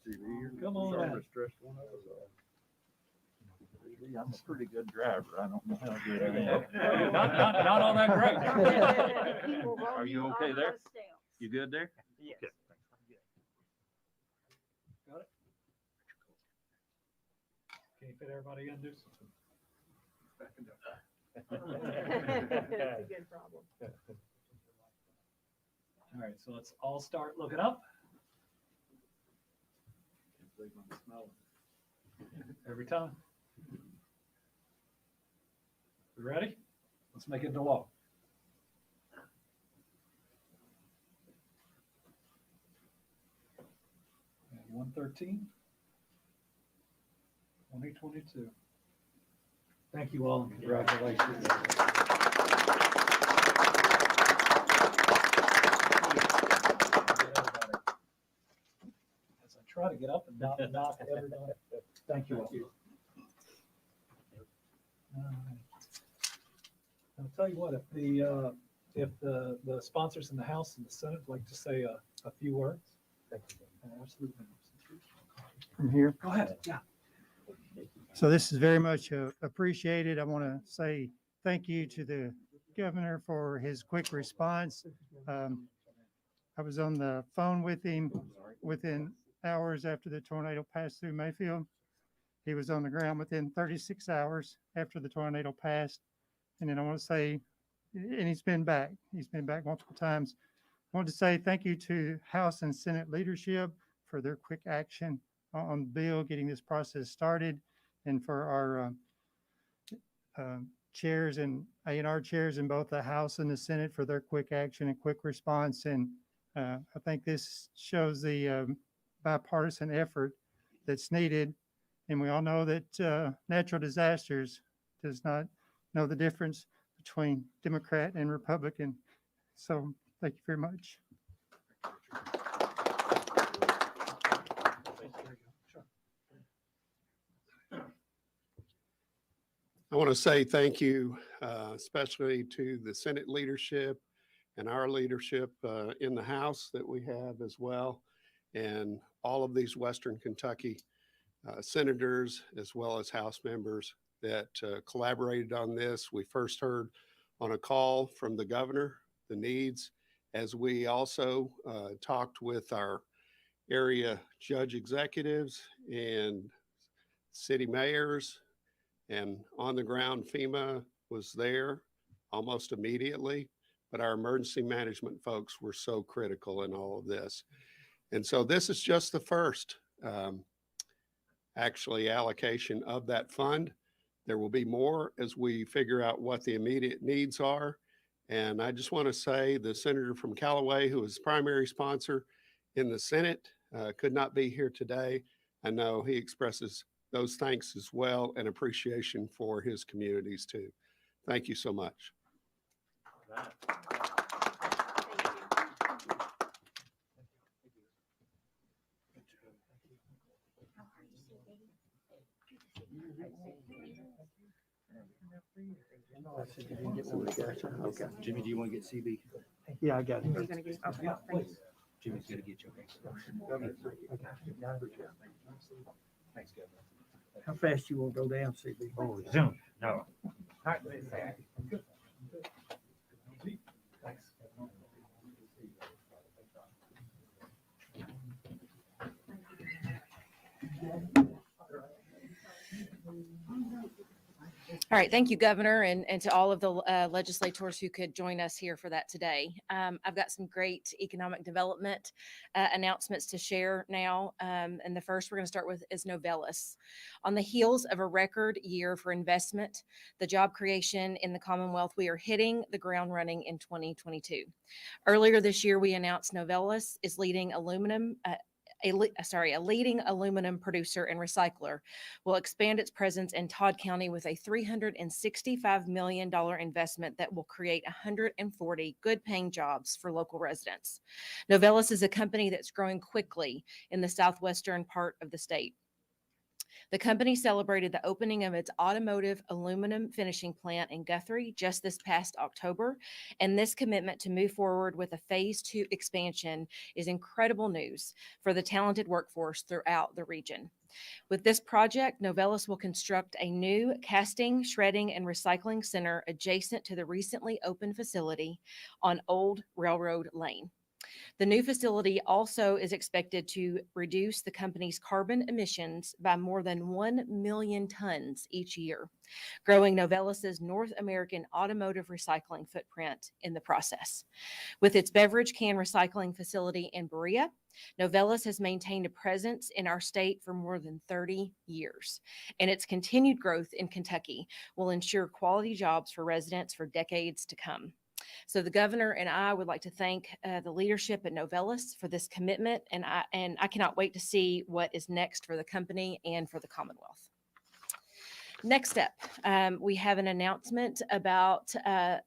in here. Come on. I'm a pretty good driver. I don't know how good I am. Not all that great. Are you okay there? You good there? Yes. Okay. Got it? Can you fit everybody in, Deuce? That's a good problem. All right, so let's all start looking up. Every time. We ready? Let's make it into law. And 113, 2022. Thank you all and congratulations. As I try to get up and not everybody. Thank you all. I'll tell you what, if the sponsors in the House and the Senate would like to say a few words. Absolutely. From here. Go ahead. Yeah. So this is very much appreciated. I want to say thank you to the governor for his quick response. I was on the phone with him within hours after the tornado passed through Mayfield. He was on the ground within 36 hours after the tornado passed. And then I want to say, and he's been back. He's been back multiple times. I want to say thank you to House and Senate leadership for their quick action on the bill, getting this process started, and for our chairs and A&R chairs in both the House and the Senate for their quick action and quick response. And I think this shows the bipartisan effort that's needed. And we all know that natural disasters does not know the difference between Democrat and Republican. So thank you very much. I want to say thank you, especially to the Senate leadership and our leadership in the House that we have as well, and all of these Western Kentucky senators as well as House members that collaborated on this. We first heard on a call from the governor the needs, as we also talked with our area judge executives and city mayors, and on the ground FEMA was there almost immediately, but our emergency management folks were so critical in all of this. And so this is just the first actually allocation of that fund. There will be more as we figure out what the immediate needs are. And I just want to say the senator from Callaway, who is primary sponsor in the Senate, could not be here today. I know he expresses those thanks as well and appreciation for his communities too. Thank you so much. Okay. Jimmy, do you want to get CB? Yeah, I got it. Are you gonna get? Okay, Yeah, thanks. please. Jimmy's going to get you. Thanks, Governor. How fast you want to go down, CB? Oh, Zoom. No. Thanks. All right, thank you, Governor, and to all of the legislators who could join us here for that today. I've got some great economic development announcements to share now. And the first we're going to start with is Novelis. On the heels of a record year for investment, the job creation in the Commonwealth, we are hitting the ground running in 2022. Earlier this year, we announced Novelis is leading a leading aluminum producer and recycler, will expand its presence in Todd County with a $365 million investment that will create 140 good-paying jobs for local residents. Novelis is a company that's growing quickly in the southwestern part of the state. The company celebrated the opening of its automotive aluminum finishing plant in Guthrie just this past October, and this commitment to move forward with a phase 2 expansion is incredible news for the talented workforce throughout the region. With this project, Novellus will construct a new casting, shredding, and recycling center adjacent to the recently opened facility on Old Railroad Lane. The new facility also is expected to reduce the company's carbon emissions by more than 1 million tons each year, growing Novellus's North American automotive recycling footprint in the process. With its beverage can recycling facility in Berea, Novellus has maintained a presence in our state for more than 30 years, and its continued growth in Kentucky will ensure quality jobs for residents for decades to come. So the governor and I would like to thank the leadership at Novellus for this commitment, and I cannot wait to see what is next for the company and for the Commonwealth. Next up, we have an announcement about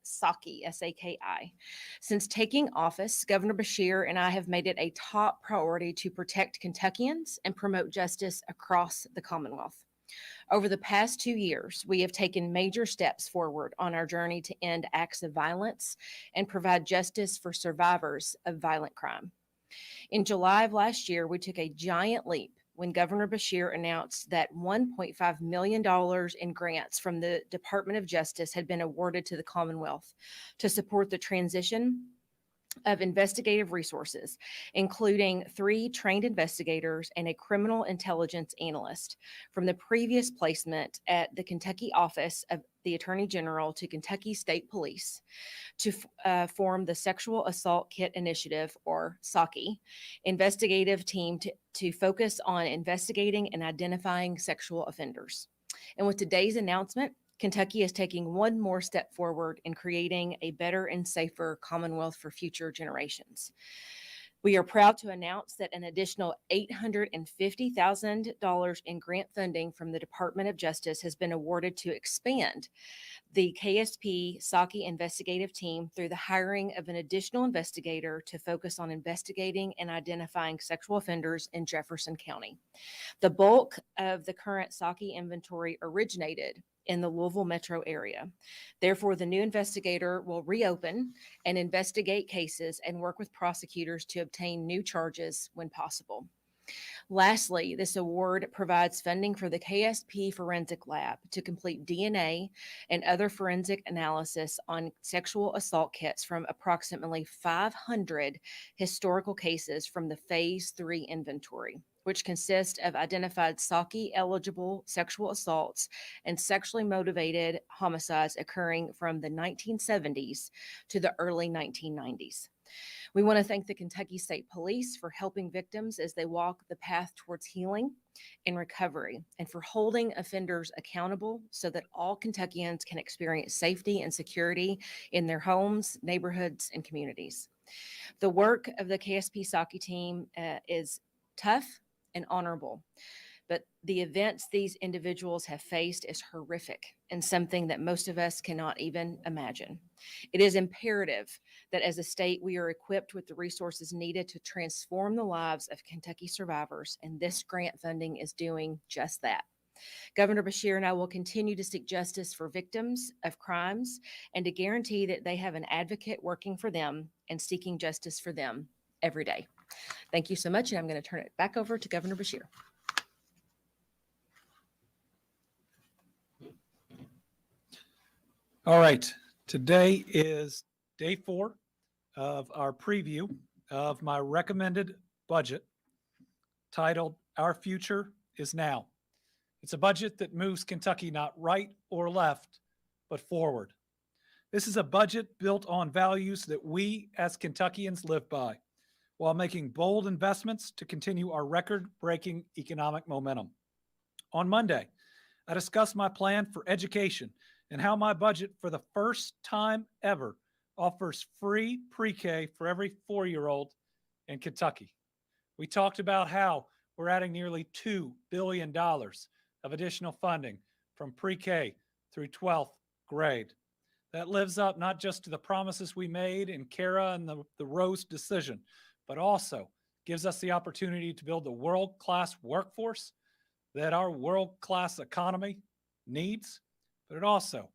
SAKI, S-A-K-I. Since taking office, Governor Beshear and I have made it a top priority to protect Kentuckians and promote justice across the Commonwealth. Over the past 2 years, we have taken major steps forward on our journey to end acts of violence and provide justice for survivors of violent crime. In July of last year, we took a giant leap when Governor Beshear announced that $1.5 million in grants from the Department of Justice had been awarded to the Commonwealth to support the transition of investigative resources, including 3 trained investigators and a criminal intelligence analyst from the previous placement at the Kentucky office of the Attorney General to Kentucky State Police to form the Sexual Assault Kit Initiative, or SAKI, investigative team to focus on investigating and identifying sexual offenders. And with today's announcement, Kentucky is taking one more step forward in creating a better and safer Commonwealth for future generations. We are proud to announce that an additional $850,000 in grant funding from the Department of Justice has been awarded to expand the KSP SAKI investigative team through the hiring of an additional investigator to focus on investigating and identifying sexual offenders in Jefferson County. The bulk of the current SAKI inventory originated in the Louisville metro area. Therefore, the new investigator will reopen and investigate cases and work with prosecutors to obtain new charges when possible. Lastly, this award provides funding for the KSP Forensic Lab to complete DNA and other forensic analysis on sexual assault kits from approximately 500 historical cases from the Phase 3 inventory, which consists of identified SAKI-eligible sexual assaults and sexually motivated homicides occurring from the 1970s to the early 1990s. We want to thank the Kentucky State Police for helping victims as they walk the path towards healing and recovery, and for holding offenders accountable so that all Kentuckians can experience safety and security in their homes, neighborhoods, and communities. The work of the KSP SAKI team is tough and honorable, but the events these individuals have faced is horrific and something that most of us cannot even imagine. It is imperative that as a state, we are equipped with the resources needed to transform the lives of Kentucky survivors, and this grant funding is doing just that. Governor Beshear and I will continue to seek justice for victims of crimes and to guarantee that they have an advocate working for them and seeking justice for them every day. Thank you so much, and I'm going to turn it back over to Governor Beshear. All right, today is day 4 of our preview of my recommended budget titled Our Future is Now. It's a budget that moves Kentucky not right or left, but forward. This is a budget built on values that we as Kentuckians live by, while making bold investments to continue our record-breaking economic momentum. On Monday, I discussed my plan for education and how my budget, for the first time ever, offers free pre-K for every 4-year-old in Kentucky. We talked about how we're adding nearly $2 billion of additional funding from pre-K through 12th grade. That lives up not just to the promises we made in Kara and the Rose decision, but also gives us the opportunity to build a world-class workforce that our world-class economy needs, but it also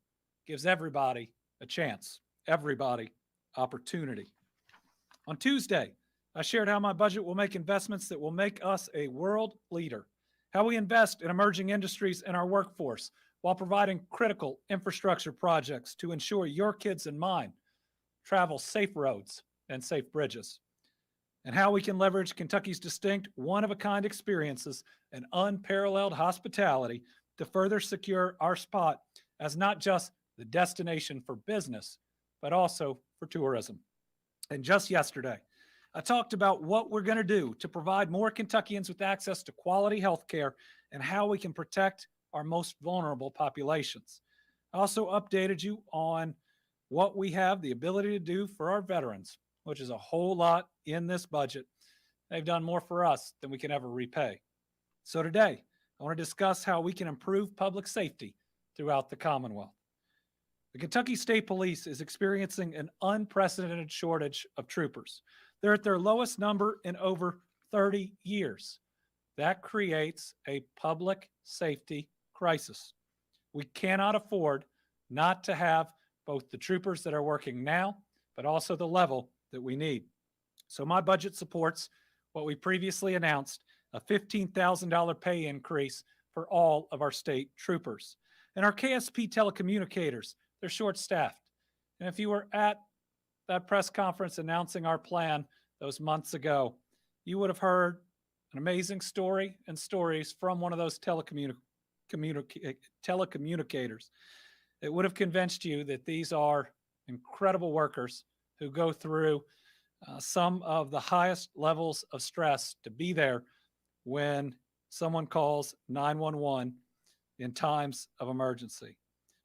gives everybody a chance, everybody opportunity. On Tuesday, I shared how my budget will make investments that will make us a world leader, how we invest in emerging industries and our workforce while providing critical infrastructure projects to ensure your kids and mine travel safe roads and safe bridges, and how we can leverage Kentucky's distinct one-of-a-kind experiences and unparalleled hospitality to further secure our spot as not just the destination for business, but also for tourism. And just yesterday, I talked about what we're going to do to provide more Kentuckians with access to quality health care and how we can protect our most vulnerable populations. I also updated you on what we have the ability to do for our veterans, which is a whole lot in this budget. They've done more for us than we can ever repay. So today, I want to discuss how we can improve public safety throughout the Commonwealth. The Kentucky State Police is experiencing an unprecedented shortage of troopers. They're at their lowest number in over 30 years. That creates a public safety crisis. We cannot afford not to have both the troopers that are working now, but also the level that we need. So my budget supports what we previously announced, a $15,000 pay increase for all of our state troopers. And our KSP telecommunicators, they're short-staffed. And if you were at that press conference announcing our plan those months ago, you would have heard an amazing story and stories from one of those telecommunicators. It would have convinced you that these are incredible workers who go through some of the highest levels of stress to be there when someone calls 911 in times of emergency.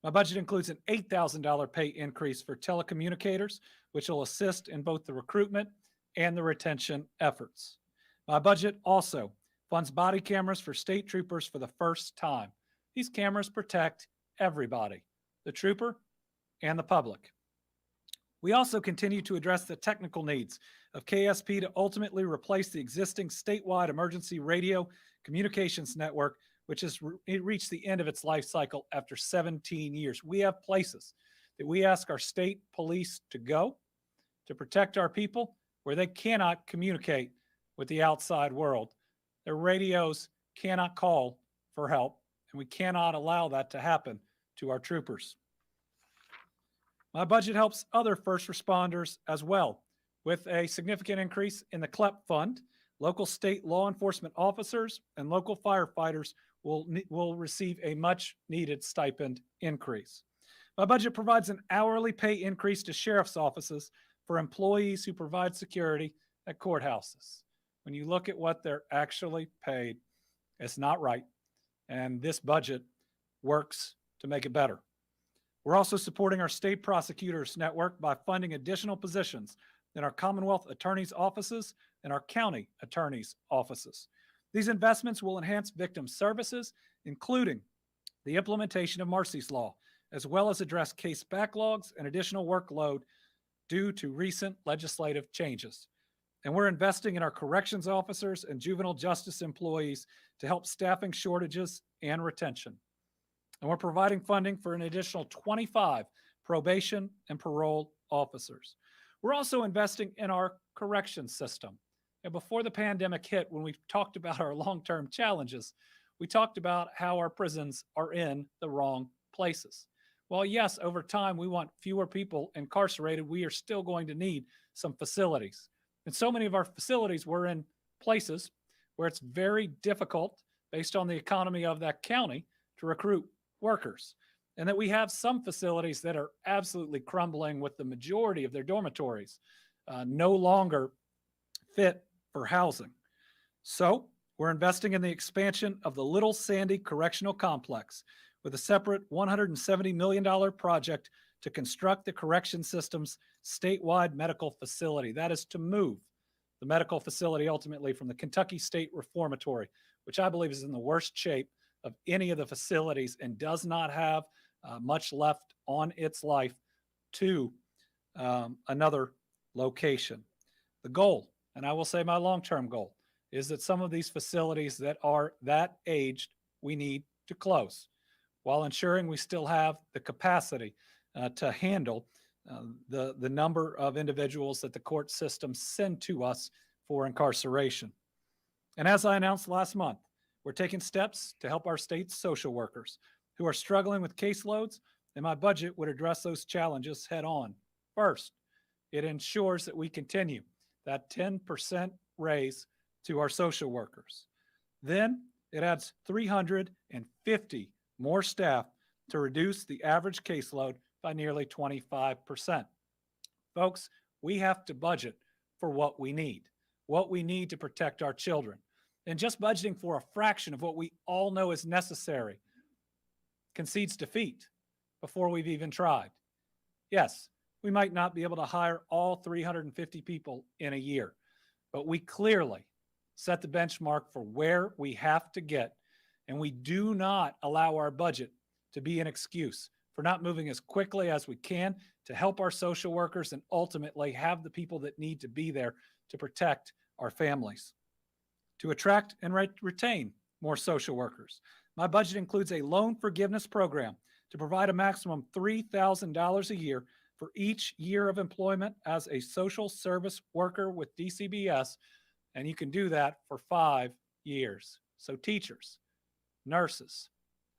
My budget includes an $8,000 pay increase for telecommunicators, which will assist in both the recruitment and the retention efforts. My budget also funds body cameras for state troopers for the first time. These cameras protect everybody, the trooper and the public. We also continue to address the technical needs of KSP to ultimately replace the existing statewide emergency radio communications network, which has reached the end of its life cycle after 17 years. We have places that we ask our state police to go to protect our people where they cannot communicate with the outside world. Their radios cannot call for help, and we cannot allow that to happen to our troopers. My budget helps other first responders as well, with a significant increase in the CLEP fund. Local state law enforcement officers and local firefighters will receive a much needed stipend increase. My budget provides an hourly pay increase to sheriff's offices for employees who provide security at courthouses. When you look at what they're actually paid, it's not right. And this budget works to make it better. We're also supporting our state prosecutors network by funding additional positions in our Commonwealth attorneys' offices and our county attorneys' offices. These investments will enhance victim services, including the implementation of Marsy's Law, as well as address case backlogs and additional workload due to recent legislative changes. And we're investing in our corrections officers and juvenile justice employees to help staffing shortages and retention. And we're providing funding for an additional 25 probation and parole officers. We're also investing in our corrections system. And before the pandemic hit, when we talked about our long-term challenges, we talked about how our prisons are in the wrong places. While yes, over time, we want fewer people incarcerated, we are still going to need some facilities. And so many of our facilities were in places where it's very difficult, based on the economy of that county, to recruit workers. And that we have some facilities that are absolutely crumbling, with the majority of their dormitories no longer fit for housing. So we're investing in the expansion of the Little Sandy Correctional Complex with a separate $170 million project to construct the correction system's statewide medical facility. That is to move the medical facility ultimately from the Kentucky State Reformatory, which I believe is in the worst shape of any of the facilities and does not have much left on its life, to another location. The goal, and I will say my long-term goal, is that some of these facilities that are that aged we need to close, while ensuring we still have the capacity to handle the number of individuals that the court systems send to us for incarceration. And as I announced last month, we're taking steps to help our state's social workers who are struggling with caseloads, and my budget would address those challenges head on. First, it ensures that we continue that 10% raise to our social workers. Then it adds 350 more staff to reduce the average caseload by nearly 25%. Folks, we have to budget for what we need to protect our children. And just budgeting for a fraction of what we all know is necessary concedes defeat before we've even tried. Yes, we might not be able to hire all 350 people in a year, but we clearly set the benchmark for where we have to get, and we do not allow our budget to be an excuse for not moving as quickly as we can to help our social workers and ultimately have the people that need to be there to protect our families. To attract and retain more social workers, my budget includes a loan forgiveness program to provide a maximum $3,000 a year for each year of employment as a social service worker with DCBS, and you can do that for 5 years. So teachers, nurses,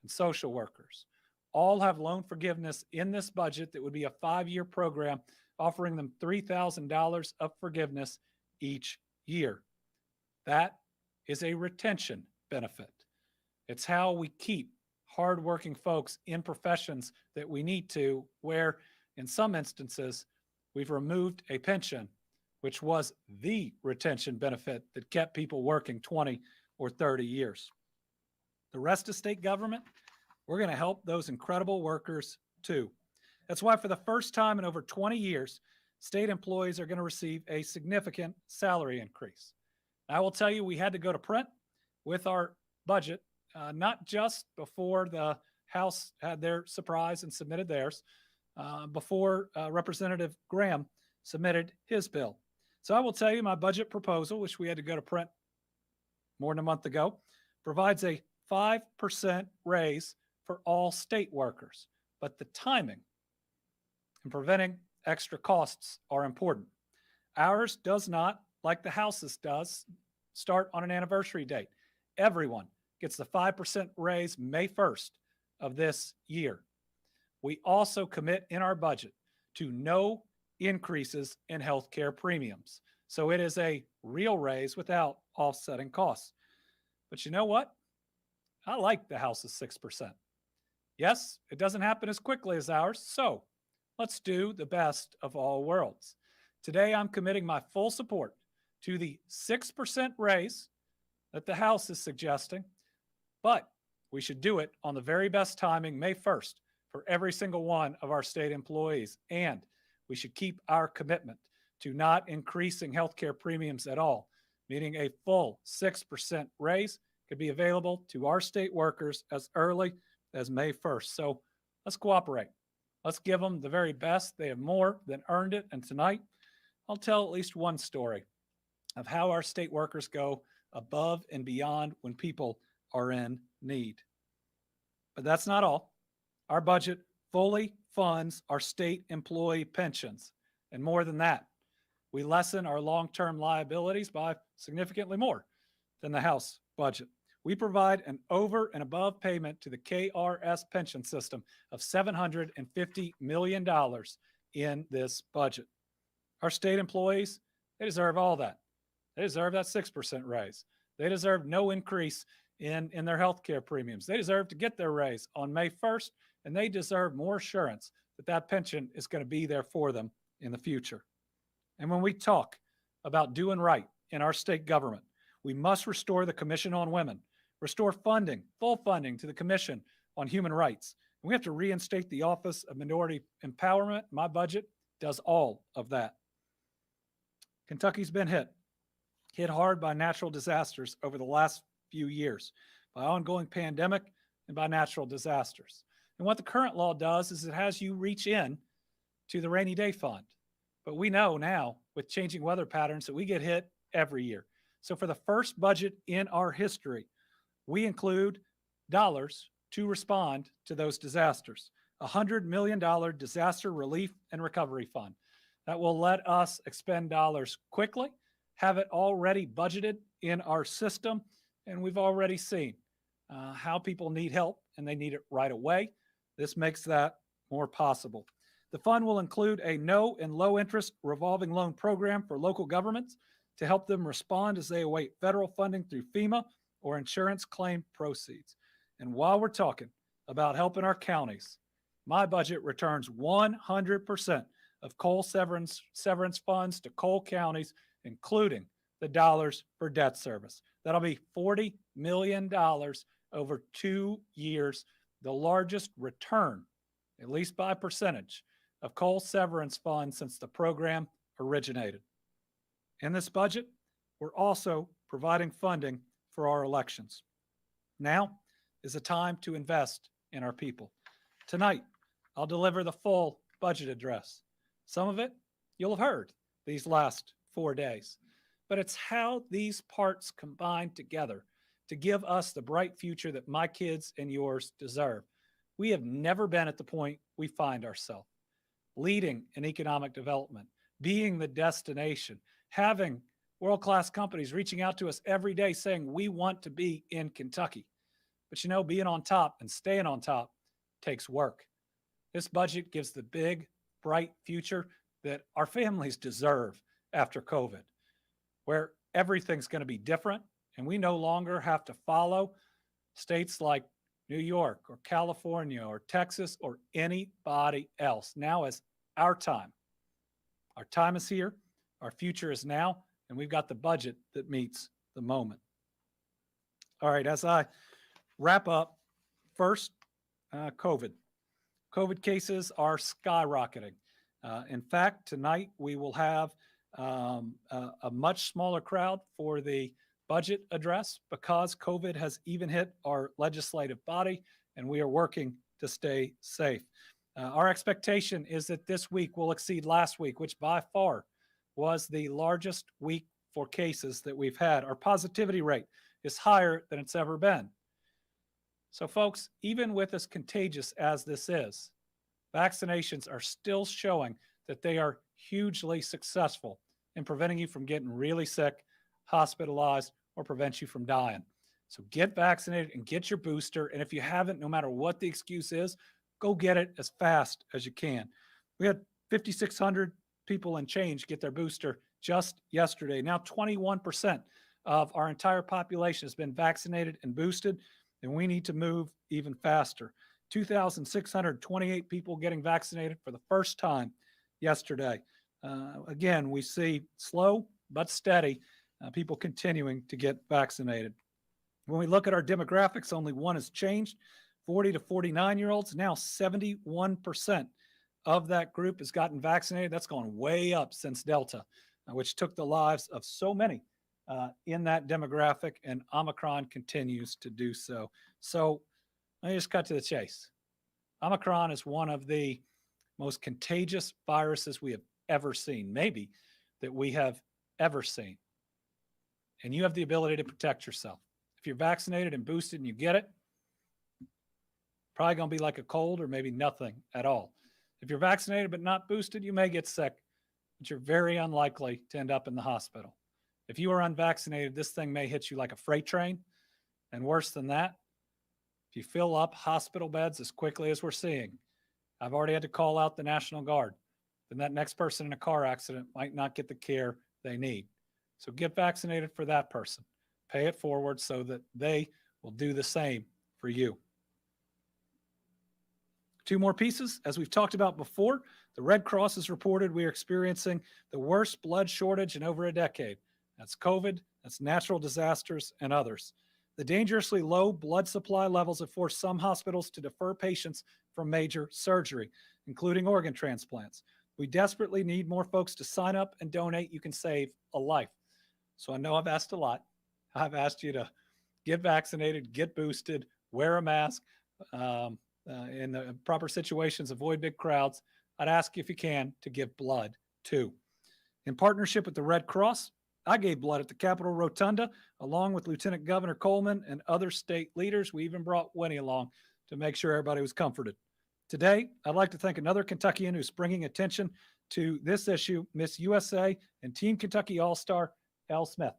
and social workers all have loan forgiveness in this budget that would be a 5-year program offering them $3,000 of forgiveness each year. That is a retention benefit. It's how we keep hardworking folks in professions that we need to, where in some instances we've removed a pension, which was the retention benefit that kept people working 20 or 30 years. The rest of state government, we're going to help those incredible workers too. That's why for the first time in over 20 years, state employees are going to receive a significant salary increase. I will tell you, we had to go to print with our budget, not just before the House had their surprise and submitted theirs, before Representative Graham submitted his bill. So I will tell you, my budget proposal, which we had to go to print more than a month ago, provides a 5% raise for all state workers. But the timing and preventing extra costs are important. Ours does not, like the House's does, start on an anniversary date. Everyone gets the 5% raise May 1st of this year. We also commit in our budget to no increases in healthcare premiums. So it is a real raise without offsetting costs. But you know what? I like the House's 6%. Yes, it doesn't happen as quickly as ours, so let's do the best of all worlds. Today, I'm committing my full support to the 6% raise that the House is suggesting, but we should do it on the very best timing, May 1st, for every single one of our state employees. And we should keep our commitment to not increasing healthcare premiums at all, meaning a full 6% raise could be available to our state workers as early as May 1st. So let's cooperate. Let's give them the very best. They have more than earned it. And tonight, I'll tell at least one story of how our state workers go above and beyond when people are in need. But that's not all. Our budget fully funds our state employee pensions. And more than that, we lessen our long-term liabilities by significantly more than the House budget. We provide an over and above payment to the KRS pension system of $750 million in this budget. Our state employees, they deserve all that. They deserve that 6% raise. They deserve no increase in their health care premiums. They deserve to get their raise on May 1st, and they deserve more assurance that that pension is going to be there for them in the future. And when we talk about doing right in our state government, we must restore the Commission on Women, restore funding, full funding to the Commission on Human Rights. And we have to reinstate the Office of Minority Empowerment. My budget does all of that. Kentucky's been hit hard by natural disasters over the last few years, by ongoing pandemic and by natural disasters. And what the current law does is it has you reach in to the rainy day fund. But we know now with changing weather patterns that we get hit every year. So for the first budget in our history, we include to respond to those disasters. $100 million disaster relief and recovery fund that will let us expend dollars quickly, have it already budgeted in our system, and we've already seen how people need help and they need it right away. This makes that more possible. The fund will include a no and low interest revolving loan program for local governments to help them respond as they await federal funding through FEMA or insurance claim proceeds. And while we're talking about helping our counties, my budget returns 100% of coal severance funds to coal counties, including the dollars for debt service. That'll be $40 million over 2 years, the largest return, at least by percentage, of coal severance funds since the program originated. In this budget, we're also providing funding for our elections. Now is a time to invest in our people. Tonight, I'll deliver the full budget address. Some of it you'll have heard these last 4 days, but it's how these parts combine together to give us the bright future that my kids and yours deserve. We have never been at the point we find ourselves. Leading in economic development, being the destination, having world-class companies reaching out to us every day saying we want to be in Kentucky. But you know, being on top and staying on top takes work. This budget gives the big, bright future that our families deserve after COVID, where everything's going to be different and we no longer have to follow states like New York or California or Texas or anybody else. Now is our time. Our time is here. Our future is now. And we've got the budget that meets the moment. All right, as I wrap up, first, COVID. COVID cases are skyrocketing. In fact, tonight we will have a much smaller crowd for the budget address because COVID has even hit our legislative body and we are working to stay safe. Our expectation is that this week will exceed last week, which by far was the largest week for cases that we've had. Our positivity rate is higher than it's ever been. So folks, even with as contagious as this is, vaccinations are still showing that they are hugely successful in preventing you from getting really sick, hospitalized, or prevent you from dying. So get vaccinated and get your booster. And if you haven't, no matter what the excuse is, go get it as fast as you can. We had 5,600 people and change get their booster just yesterday. Now 21% of our entire population has been vaccinated and boosted, and we need to move even faster. 2,628 people getting vaccinated for the first time yesterday. Again, we see slow but steady people continuing to get vaccinated. When we look at our demographics, only one has changed. 40 to 49-year-olds, now 71% of that group has gotten vaccinated. That's gone way up since Delta, which took the lives of so many in that demographic, and Omicron continues to do so. So let me just cut to the chase. Omicron is one of the most contagious viruses we have ever seen, maybe that we have ever seen. And you have the ability to protect yourself. If you're vaccinated and boosted and you get it, probably going to be like a cold or maybe nothing at all. If you're vaccinated but not boosted, you may get sick, but you're very unlikely to end up in the hospital. If you are unvaccinated, this thing may hit you like a freight train. And worse than that, if you fill up hospital beds as quickly as we're seeing, I've already had to call out the National Guard, then that next person in a car accident might not get the care they need. So get vaccinated for that person. Pay it forward so that they will do the same for you. Two more pieces. As we've talked about before, the Red Cross has reported we are experiencing the worst blood shortage in over a decade. That's COVID, that's natural disasters, and others. The dangerously low blood supply levels have forced some hospitals to defer patients from major surgery, including organ transplants. We desperately need more folks to sign up and donate. You can save a life. So I know I've asked a lot. I've asked you to get vaccinated, get boosted, wear a mask, in the proper situations, avoid big crowds. I'd ask you, if you can, to give blood too. In partnership with the Red Cross, I gave blood at the Capitol Rotunda, along with Lieutenant Governor Coleman and other state leaders. We even brought Winnie along to make sure everybody was comforted. Today, I'd like to thank another Kentuckian who's bringing attention to this issue, Miss USA and Team Kentucky All-Star, Elle Smith.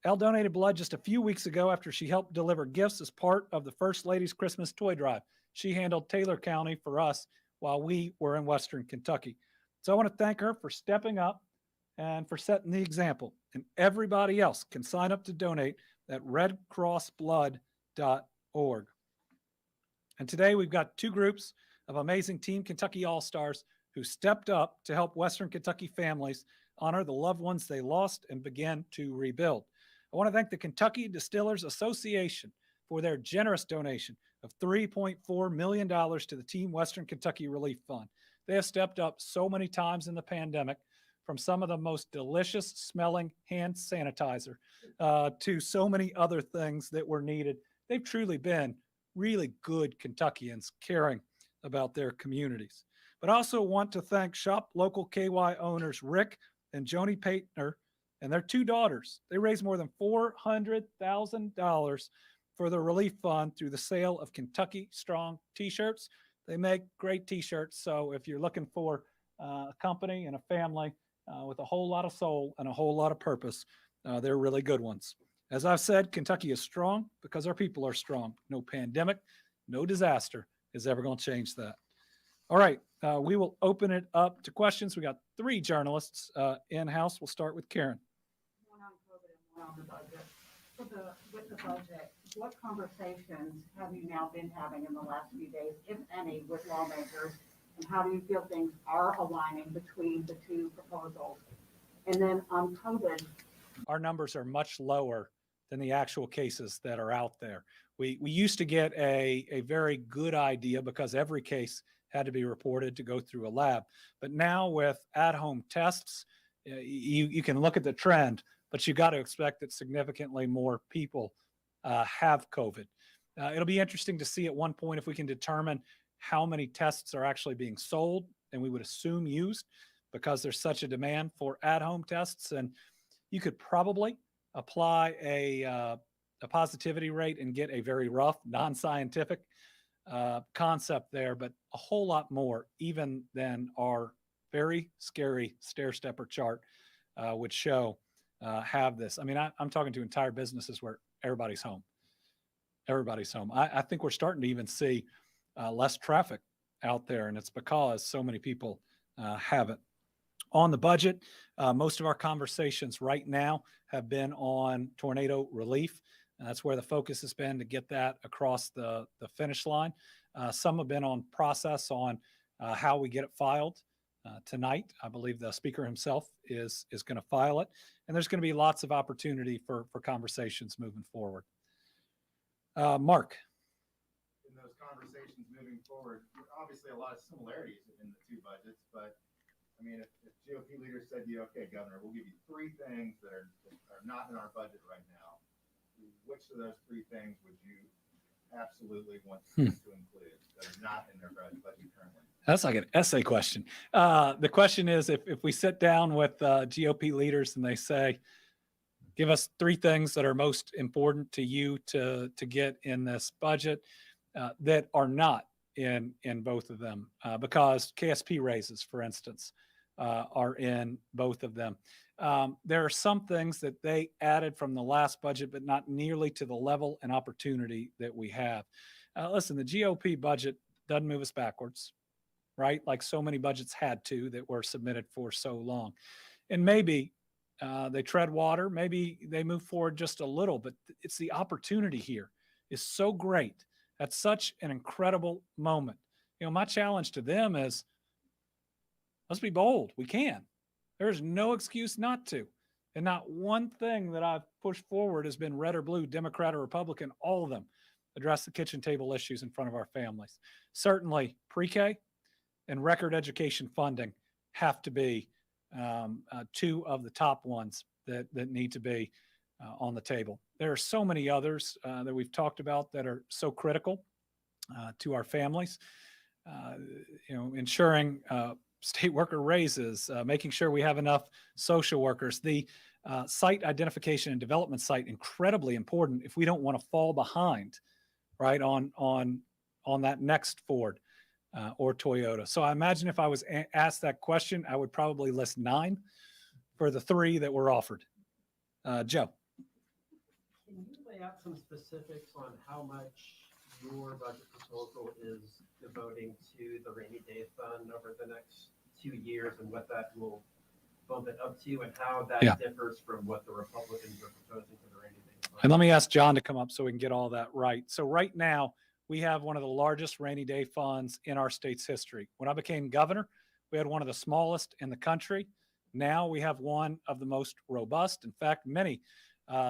Elle donated blood just a few weeks ago after she helped deliver gifts as part of the First Lady's Christmas toy drive. She handled Taylor County for us while we were in Western Kentucky. So I want to thank her for stepping up and for setting the example. And everybody else can sign up to donate at redcrossblood.org. And today we've got two groups of amazing Team Kentucky All-Stars who stepped up to help Western Kentucky families honor the loved ones they lost and begin to rebuild. I want to thank the Kentucky Distillers Association for their generous donation of $3.4 million to the Team Western Kentucky Relief Fund. They have stepped up so many times in the pandemic, from some of the most delicious smelling hand sanitizer to so many other things that were needed. They've truly been really good Kentuckians caring about their communities. But I also want to thank Shop Local KY owners Rick and Joni Paintner and their two daughters. They raised more than $400,000 for the relief fund through the sale of Kentucky Strong t-shirts. They make great t-shirts, so if you're looking for a company and a family with a whole lot of soul and a whole lot of purpose, they're really good ones. As I've said, Kentucky is strong because our people are strong. No pandemic, no disaster is ever going to change that. All right, we will open it up to questions. We got three journalists in-house. We'll start with Karen. One on COVID and one on the budget. With the budget, what conversations have you now been having in the last few days, if any, with lawmakers? And how do you feel things are aligning between the two proposals? And then on COVID. Our numbers are much lower than the actual cases that are out there. We used to get a very good idea because every case had to be reported to go through a lab. But now with at-home tests, you can look at the trend, but you got to expect that significantly more people have COVID. It'll be interesting to see at one point if we can determine how many tests are actually being sold, and we would assume used, because there's such a demand for at-home tests. And you could probably apply a positivity rate and get a very rough, non-scientific concept there, but a whole lot more even than our very scary stair-stepper chart would show have this. I mean, I'm talking to entire businesses where everybody's home. Everybody's home. I think we're starting to even see less traffic out there, and it's because so many people have it. On the budget, most of our conversations right now have been on tornado relief. That's where the focus has been to get that across the finish line. Some have been on process on how we get it filed tonight. I believe the speaker himself is going to file it, and there's going to be lots of opportunity for conversations moving forward. Mark. In those conversations moving forward, obviously a lot of similarities in the two budgets, but I mean, if GOP leaders said to you, okay, Governor, we'll give you three things that are not in our budget right now, which of those three things would you absolutely want to include that are not in their budget currently? That's like an essay question. The question is, if we sit down with GOP leaders and they say, give us three things that are most important to you to get in this budget that are not in both of them, because KSP raises, for instance, are in both of them. There are some things that they added from the last budget, but not nearly to the level and opportunity that we have. Listen, the GOP budget doesn't move us backwards, right? Like so many budgets had to that were submitted for so long. And maybe they tread water, maybe they move forward just a little, but it's the opportunity here is so great. That's such an incredible moment. You know, my challenge to them is, let's be bold. We can. There's no excuse not to. And not one thing that I've pushed forward has been red or blue, Democrat or Republican. All of them address the kitchen table issues in front of our families. Certainly pre-K and record education funding have to be two of the top ones that need to be on the table. There are so many others that we've talked about that are so critical to our families. Ensuring state worker raises, making sure we have enough social workers. The Site identification and development site, incredibly important if we don't want to fall behind, right, on that next Ford or Toyota. So I imagine if I was asked that question, I would probably list 9 for the 3 that were offered. Joe. Can you lay out some specifics on how much your budget proposal is devoting to the rainy day fund over the next 2 years and what that will bump it up to and how that differs from what the Republicans are proposing for the rainy day fund? And let me ask John to come up so we can get all that right. So right now, we have one of the largest rainy day funds in our state's history. When I became governor, we had one of the smallest in the country. Now we have one of the most robust. In fact, many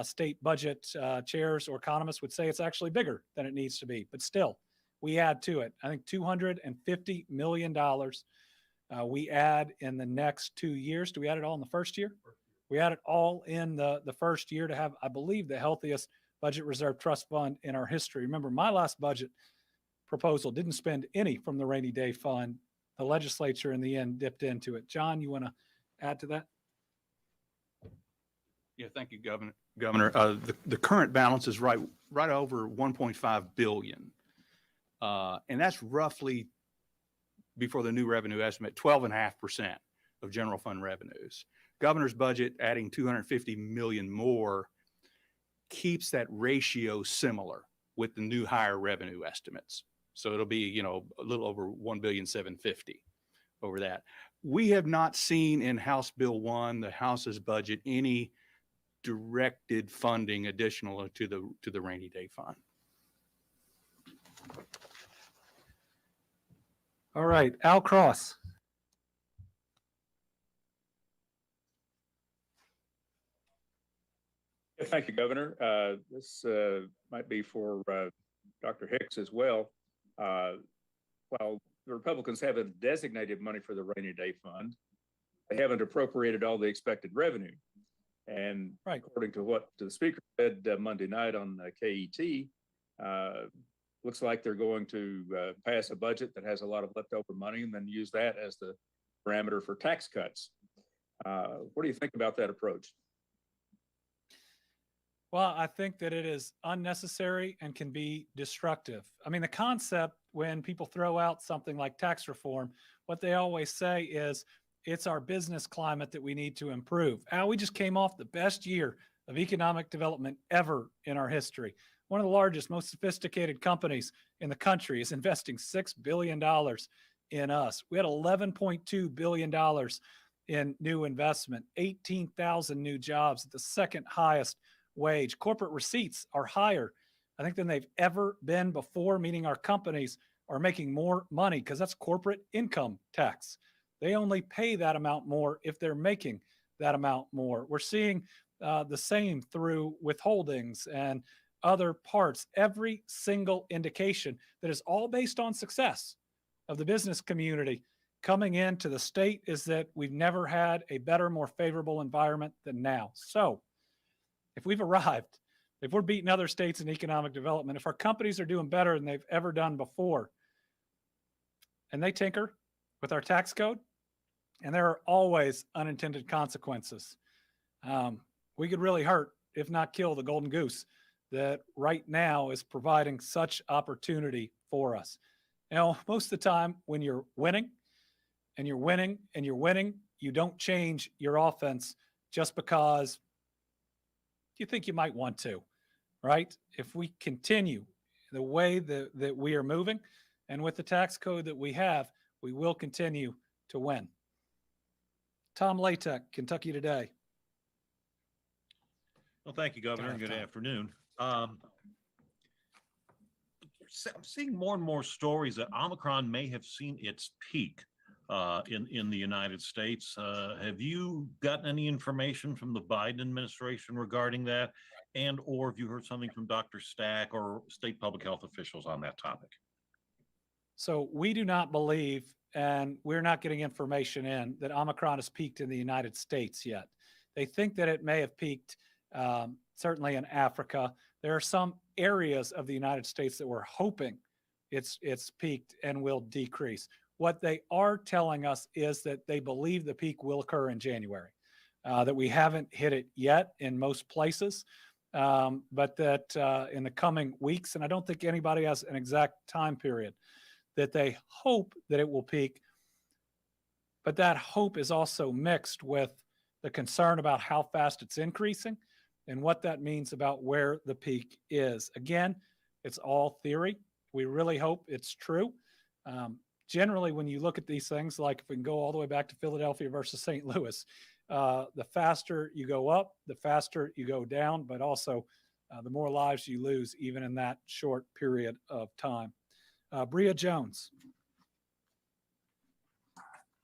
state budget chairs or economists would say it's actually bigger than it needs to be. But still, we add to it. I think $250 million we add in the next 2 years. Do we add it all in the first year? We add it all in the first year to have, I believe, the healthiest budget reserve trust fund in our history. Remember, my last budget proposal didn't spend any from the rainy day fund. The legislature in the end dipped into it. John, you want to add to that? Yeah, thank you, Governor. The current balance is right over 1.5 billion. And that's roughly, before the new revenue estimate, 12.5% of general fund revenues. Governor's budget adding 250 million more keeps that ratio similar with the new higher revenue estimates. So it'll be, a little over 1,750,000,000 over that. We have not seen in House Bill 1, the House's budget, any directed funding additional to the rainy day fund. All right, Al Cross. Thank you, Governor. This might be for Dr. Hicks as well. While the Republicans haven't designated money for the rainy day fund, they haven't appropriated all the expected revenue. And according to what the speaker said Monday night on KET, looks like they're going to pass a budget that has a lot of leftover money and then use that as the parameter for tax cuts. What do you think about that approach? Well, I think that it is unnecessary and can be destructive. I mean, the concept when people throw out something like tax reform, what they always say is it's our business climate that we need to improve. Al, we just came off the best year of economic development ever in our history. One of the largest, most sophisticated companies in the country is investing $6 billion in us. We had $11.2 billion in new investment, 18,000 new jobs at the second highest wage. Corporate receipts are higher, I think, than they've ever been before, meaning our companies are making more money because that's corporate income tax. They only pay that amount more if they're making that amount more. We're seeing the same through withholdings and other parts. Every single indication that is all based on success of the business community coming into the state is that we've never had a better, more favorable environment than now. So if we've arrived, if we're beating other states in economic development, if our companies are doing better than they've ever done before, and they tinker with our tax code, and there are always unintended consequences, we could really hurt, if not kill, the golden goose that right now is providing such opportunity for us. Most of the time when you're winning and you're winning and you're winning, you don't change your offense just because you think you might want to, right? If we continue the way that we are moving and with the tax code that we have, we will continue to win. Tom Latek, Kentucky Today. Well, thank you, Governor, and good afternoon. I'm seeing more and more stories that Omicron may have seen its peak in the United States. Have you gotten any information from the Biden administration regarding that? And or have you heard something from Dr. Stack or state public health officials on that topic? So we do not believe, and we're not getting information in, that Omicron has peaked in the United States yet. They think that it may have peaked certainly in Africa. There are some areas of the United States that we're hoping it's peaked and will decrease. What they are telling us is that they believe the peak will occur in January. that we haven't hit it yet in most places, but that in the coming weeks, and I don't think anybody has an exact time period, that they hope that it will peak. But that hope is also mixed with the concern about how fast it's increasing and what that means about where the peak is. Again, it's all theory. We really hope it's true. Generally, when you look at these things, like if we can go all the way back to Philadelphia versus St. Louis, the faster you go up, the faster you go down, but also the more lives you lose, even in that short period of time. Bria Jones.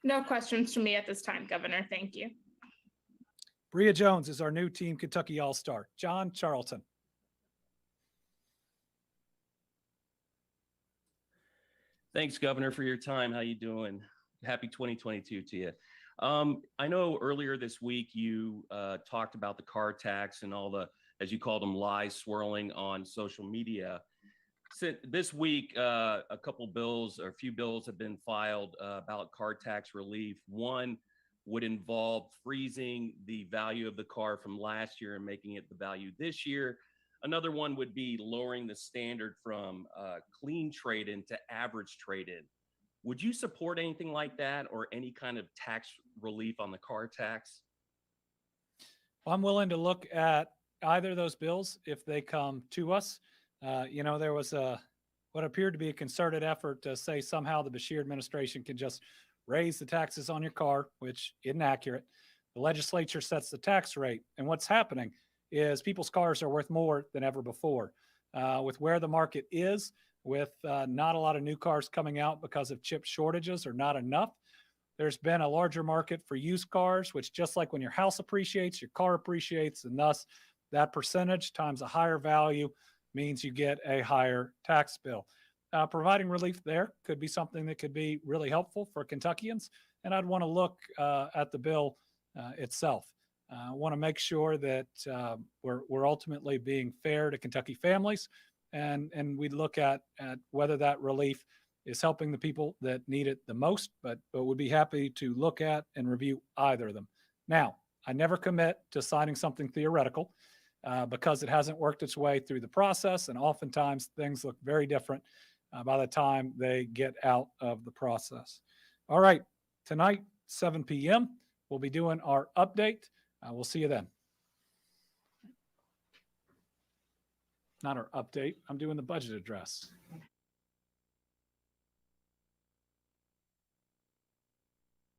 No questions from me at this time, Governor. Thank you. Bria Jones is our new Team Kentucky All-Star. John Charlton. Thanks, Governor, for your time. How you doing? Happy 2022 to you. I know earlier this week you talked about the car tax and all the, as you called them, lies swirling on social media. This week, a couple bills or a few bills have been filed about car tax relief. One would involve freezing the value of the car from last year and making it the value this year. Another one would be lowering the standard from clean trade-in to average trade-in. Would you support anything like that or any kind of tax relief on the car tax? Well, I'm willing to look at either of those bills if they come to us. There was what appeared to be a concerted effort to say somehow the Beshear administration can just raise the taxes on your car, which isn't accurate. The legislature sets the tax rate. And what's happening is people's cars are worth more than ever before. With where the market is, with not a lot of new cars coming out because of chip shortages or not enough, there's been a larger market for used cars, which just like when your house appreciates, your car appreciates, and thus that percentage times a higher value means you get a higher tax bill. Providing relief there could be something that could be really helpful for Kentuckians, and I'd want to look at the bill itself. I want to make sure that we're ultimately being fair to Kentucky families, and we look at whether that relief is helping the people that need it the most, but would be happy to look at and review either of them. Now, I never commit to signing something theoretical because it hasn't worked its way through the process, and oftentimes things look very different by the time they get out of the process. All right, tonight, 7 p.m., we'll be doing our update. We'll see you then. Not our update, I'm doing the budget address.